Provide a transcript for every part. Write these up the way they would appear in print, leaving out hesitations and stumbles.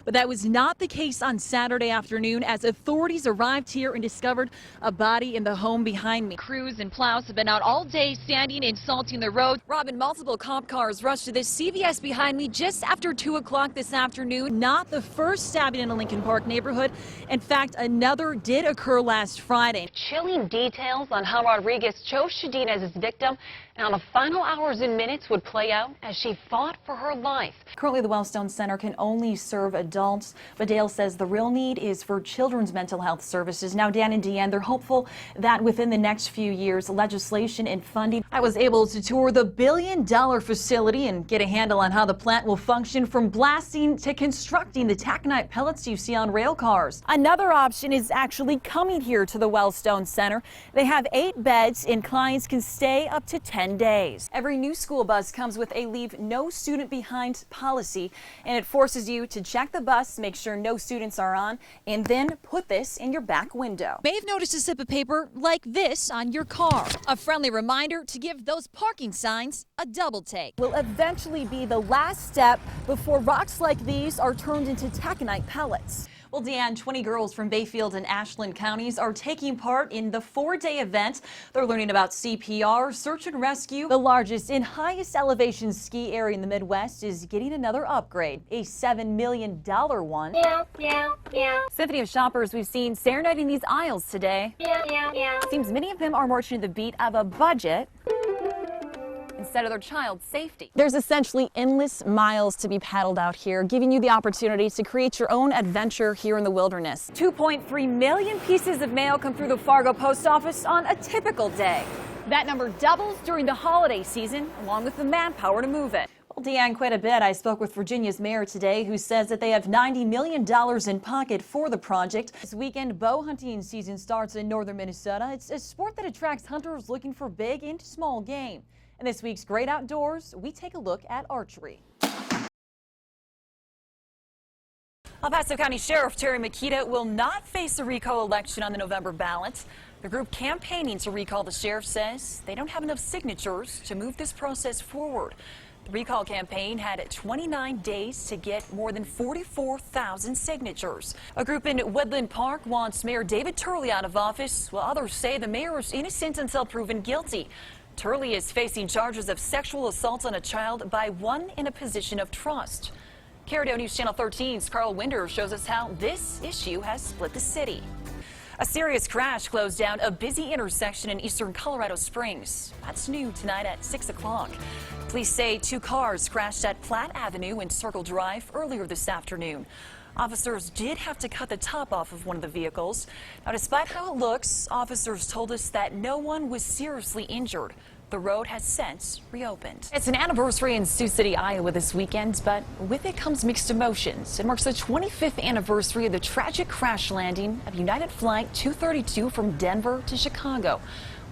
But that was not the case on Saturday afternoon as authorities arrived here and discovered a body in the home behind me. Crews and plows have been out all day sanding and salting the road. Robin, multiple cop cars rushed to this CVS behind me just after 2 o'clock this afternoon. Not the first stabbing in a Lincoln Park neighborhood. In fact, another did occur last Friday. Chilling details on how Rodriguez chose Shadeen as his victim and how the final hours and minutes would play out as she fought for her life. Currently, the Wellstone Center can only serve adults, but Dale says the real need is for children's mental health services. Now, Dan and Deanne, they're hopeful that within the next few years, legislation and funding. I was able to tour the billion-dollar facility and get a handle on how the plant will function, from blasting to constructing the taconite pellets you see on rail cars. Another option is actually coming here to the Wellstone Center. They have 8 beds and clients can stay up to 10 days. Every new school bus comes with a leave no student behind policy, and it forces you to check the bus, make sure no students are on, and then put this in your back window. May have noticed a slip of paper like this on your car. A friendly reminder to give those parking signs a double take. Will eventually be the last step before rocks like these are turned into taconite pellets. Well, Deanne, 20 girls from Bayfield and Ashland counties are taking part in the 4-day event. They're learning about CPR, search and rescue. The largest and highest elevation ski area in the Midwest is getting another upgrade, a $7 million one. Symphony of shoppers we've seen serenading these aisles today. Seems many of them are marching to the beat of a budget instead of their child's safety. There's essentially endless miles to be paddled out here, giving you the opportunity to create your own adventure here in the wilderness. 2.3 million pieces of mail come through the Fargo post office on a typical day. That number doubles during the holiday season, along with the manpower to move it. Well, Deanne, quite a bit. I spoke with Virginia's mayor today, who says that they have $90 million in pocket for the project. This weekend, bow hunting season starts in northern Minnesota. It's a sport that attracts hunters looking for big and small game. In this week's Great Outdoors, we take a look at archery. El Paso County Sheriff Terry Makita will not face a recall election on the November ballot. The group campaigning to recall the sheriff says they don't have enough signatures to move this process forward. The recall campaign had 29 days to get more than 44,000 signatures. A group in Woodland Park wants Mayor David Turley out of office, while others say the mayor is innocent until proven guilty. Turley is facing charges of sexual assault on a child by one in a position of trust. KRDO News Channel 13's Carl Winder shows us how this issue has split the city. A serious crash closed down a busy intersection in eastern Colorado Springs. That's new tonight at 6 o'clock. Police say 2 cars crashed at Platt Avenue and Circle Drive earlier this afternoon. Officers did have to cut the top off of one of the vehicles. Now, despite how it looks, officers told us that no one was seriously injured. The road has since reopened. It's an anniversary in Sioux City, Iowa this weekend, but with it comes mixed emotions. It marks the 25th anniversary of the tragic crash landing of United Flight 232 from Denver to Chicago.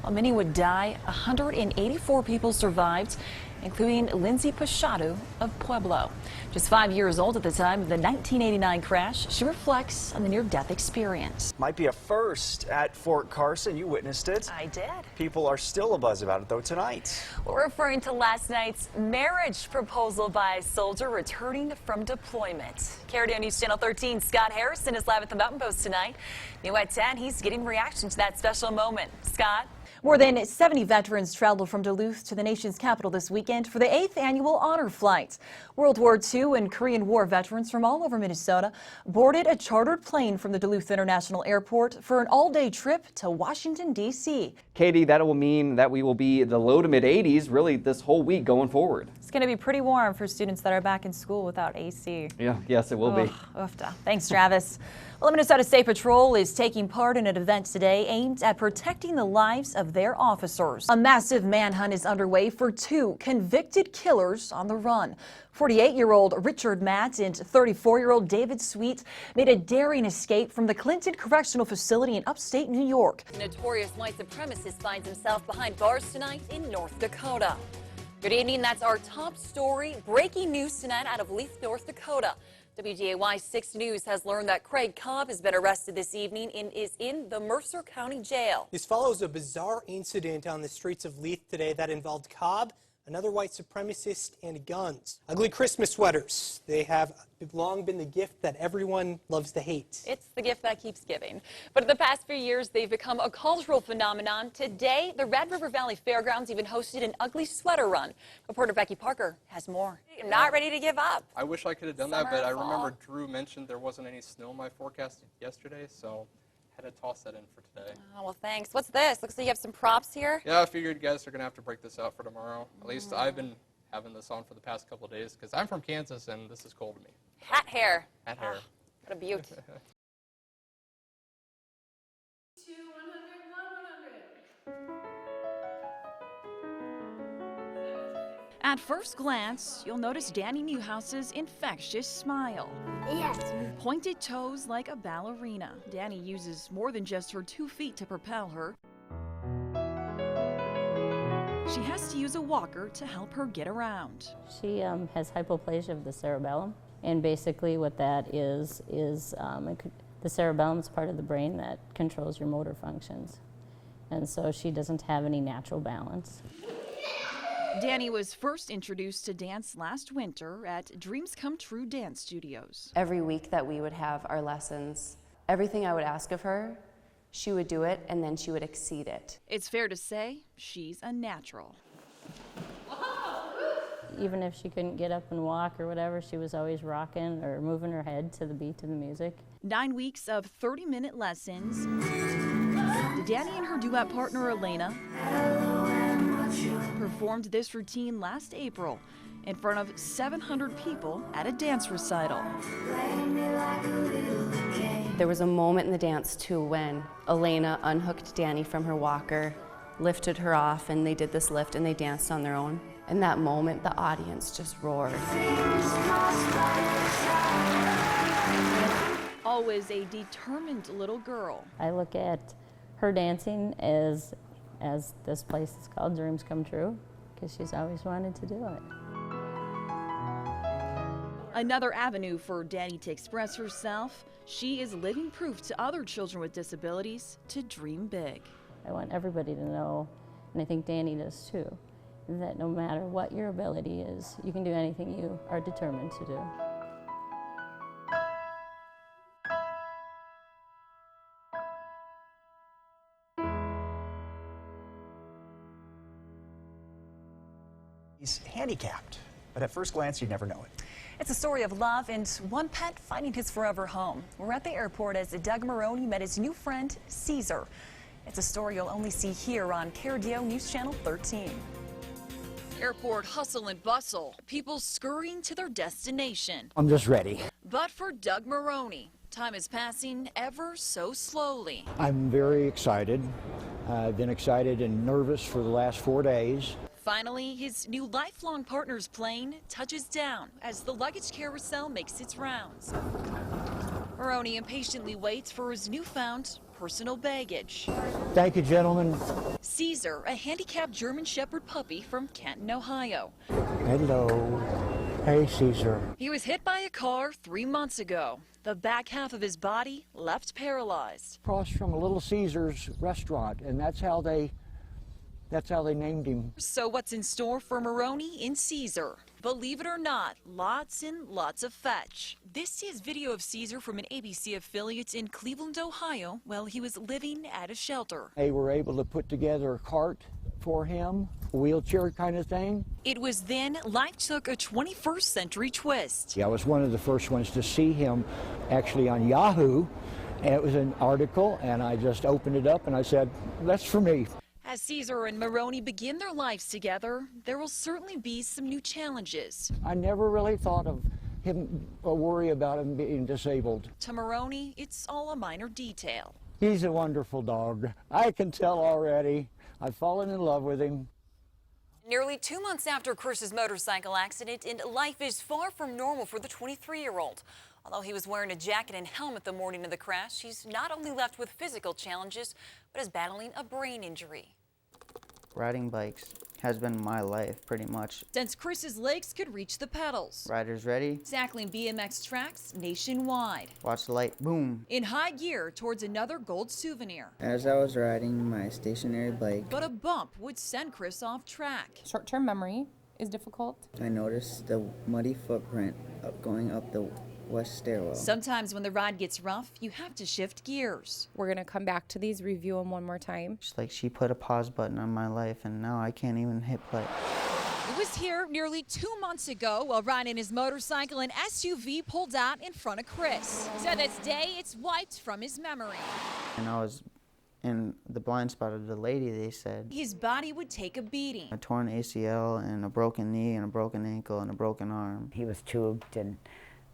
While many would die, 184 people survived, including Lindsay Pachado of Pueblo. Just 5 years old at the time of the 1989 crash, she reflects on the near-death experience. Might be a first at Fort Carson. You witnessed it. I did. People are still abuzz about it, though, tonight. We're referring to last night's marriage proposal by a soldier returning from deployment. KRDO News Channel 13, Scott Harrison is live at the Mountain Post tonight. New at 10, he's getting reaction to that special moment. Scott? More than 70 veterans traveled from Duluth to the nation's capital this weekend for the 8th annual honor flight. World War II and Korean War veterans from all over Minnesota boarded a chartered plane from the Duluth International Airport for an all-day trip to Washington, D.C. Katie, that will mean that we will be in the low to mid 80s really this whole week going forward. It's going to be pretty warm for students that are back in school without AC. Yes, it will be. Thanks, Travis. Well, the Minnesota State Patrol is taking part in an event today aimed at protecting the lives of their officers. A massive manhunt is underway for 2 convicted killers on the run. 48-year-old Richard Matt and 34-year-old David Sweet made a daring escape from the Clinton Correctional Facility in upstate New York. The notorious white supremacist finds himself behind bars tonight in North Dakota. Good evening. That's our top story. Breaking news tonight out of Leith, North Dakota. WGAY 6 News has learned that Craig Cobb has been arrested this evening and is in the Mercer County Jail. This follows a bizarre incident on the streets of Leith today that involved Cobb, another white supremacist, and guns. Ugly Christmas sweaters. They have long been the gift that everyone loves to hate. It's the gift that keeps giving. But in the past few years, they've become a cultural phenomenon. Today, the Red River Valley Fairgrounds even hosted an ugly sweater run. Reporter Becky Parker has more. I'm not ready to give up. I wish I could have done that, but I remember Drew mentioned there wasn't any snow in my forecast yesterday, so I had to toss that in for today. Oh, well, thanks. What's this? Looks like you have some props here. Yeah, I figured you guys are going to have to break this out for tomorrow. At least I've been having this on for the past couple of days because I'm from Kansas and this is cold to me. Hat hair. Hat hair. What a beaut. 2, 100, 100. At first glance, you'll notice Danny Newhouse's infectious smile. Yes. Pointed toes like a ballerina. Danny uses more than just her 2 feet to propel her. She has to use a walker to help her get around. She has hypoplasia of the cerebellum, and basically what that is the cerebellum is part of the brain that controls your motor functions, and so she doesn't have any natural balance. Danny was first introduced to dance last winter at Dreams Come True Dance Studios. Every week that we would have our lessons, everything I would ask of her, she would do it and then she would exceed it. It's fair to say she's a natural. Even if she couldn't get up and walk or whatever, she was always rocking or moving her head to the beat of the music. 9 weeks of 30-minute lessons. Danny and her duet partner Elena performed this routine last April in front of 700 people at a dance recital. There was a moment in the dance too when Elena unhooked Danny from her walker, lifted her off, and they did this lift and they danced on their own. In that moment, the audience just roared. Always a determined little girl. I look at her dancing as this place is called Dreams Come True, because she's always wanted to do it. Another avenue for Danny to express herself, she is living proof to other children with disabilities to dream big. I want everybody to know, and I think Danny does too, that no matter what your ability is, you can do anything you are determined to do. He's handicapped, but at first glance, you'd never know it. It's a story of love and one pet finding his forever home. We're at the airport as Doug Maroney met his new friend, Caesar. It's a story you'll only see here on KRDO News Channel 13. Airport hustle and bustle, people scurrying to their destination. I'm just ready. But for Doug Maroney, time is passing ever so slowly. I'm very excited. I've been excited and nervous for the last 4 days. Finally, his new lifelong partner's plane touches down as the luggage carousel makes its rounds. Maroney impatiently waits for his newfound personal baggage. Thank you, gentlemen. Caesar, a handicapped German Shepherd puppy from Canton, Ohio. Hello. Hey, Caesar. He was hit by a car 3 months ago. The back half of his body left paralyzed. Across from a Little Caesar's restaurant, and that's how they named him. So what's in store for Maroney in Caesar? Believe it or not, lots and lots of fetch. This is video of Caesar from an ABC affiliate in Cleveland, Ohio, while he was living at a shelter. They were able to put together a cart for him, a wheelchair kind of thing. It was then life took a 21st century twist. I was one of the first ones to see him actually on Yahoo, and it was an article, and I just opened it up and I said, that's for me. As Caesar and Maroney begin their lives together, there will certainly be some new challenges. I never really thought of him, or worry about him being disabled. To Maroney, it's all a minor detail. He's a wonderful dog. I can tell already. I've fallen in love with him. Nearly 2 months after Chris's motorcycle accident, and life is far from normal for the 23-year-old. Although he was wearing a jacket and helmet the morning of the crash, he's not only left with physical challenges, but is battling a brain injury. Riding bikes has been my life, pretty much. Since Chris's legs could reach the pedals. Riders ready? Tackling BMX tracks nationwide. Watch the light, boom. In high gear towards another gold souvenir. As I was riding my stationary bike. But a bump would send Chris off track. Short-term memory is difficult? I noticed the muddy footprint going up the west stairwell. Sometimes when the ride gets rough, you have to shift gears. We're going to come back to these, review them one more time. It's like she put a pause button on my life, and now I can't even hit play. It was here nearly 2 months ago while riding his motorcycle, an SUV pulled out in front of Chris. So this day, it's wiped from his memory. And I was in the blind spot of the lady, they said. His body would take a beating. A torn ACL and a broken knee and a broken ankle and a broken arm. He was tubed and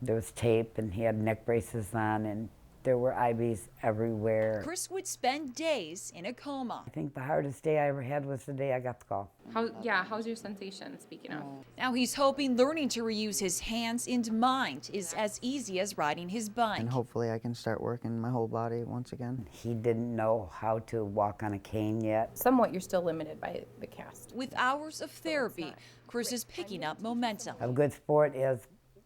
there was tape and he had neck braces on and there were IVs everywhere. Chris would spend days in a coma. I think the hardest day I ever had was the day I got the call. How's your sensation, speaking of? Now he's hoping learning to reuse his hands and mind is as easy as riding his bike. And hopefully I can start working my whole body once again. He didn't know how to walk on a cane yet. Somewhat, you're still limited by the cast. With hours of therapy, Chris is picking up momentum. A good sport is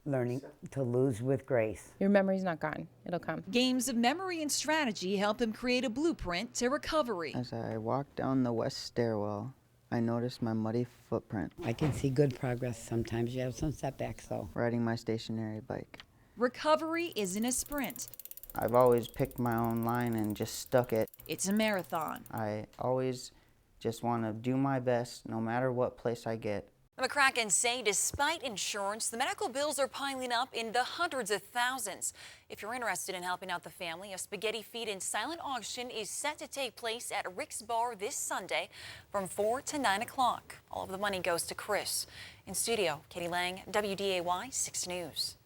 learning to lose with grace. Your memory's not gone. It'll come. Games of memory and strategy help him create a blueprint to recovery. As I walked down the west stairwell, I noticed my muddy footprint. I can see good progress. Sometimes you have some setbacks though. Riding my stationary bike. Recovery isn't a sprint. I've always picked my own line and just stuck it. It's a marathon. I always just want to do my best no matter what place I get. The McCrackens say despite insurance, the medical bills are piling up in the hundreds of thousands. If you're interested in helping out the family, a spaghetti feed and silent auction is set to take place at Rick's Bar this Sunday from 4 to 9 o'clock. All of the money goes to Chris. In studio, Katie Lange, WDAY 6 News.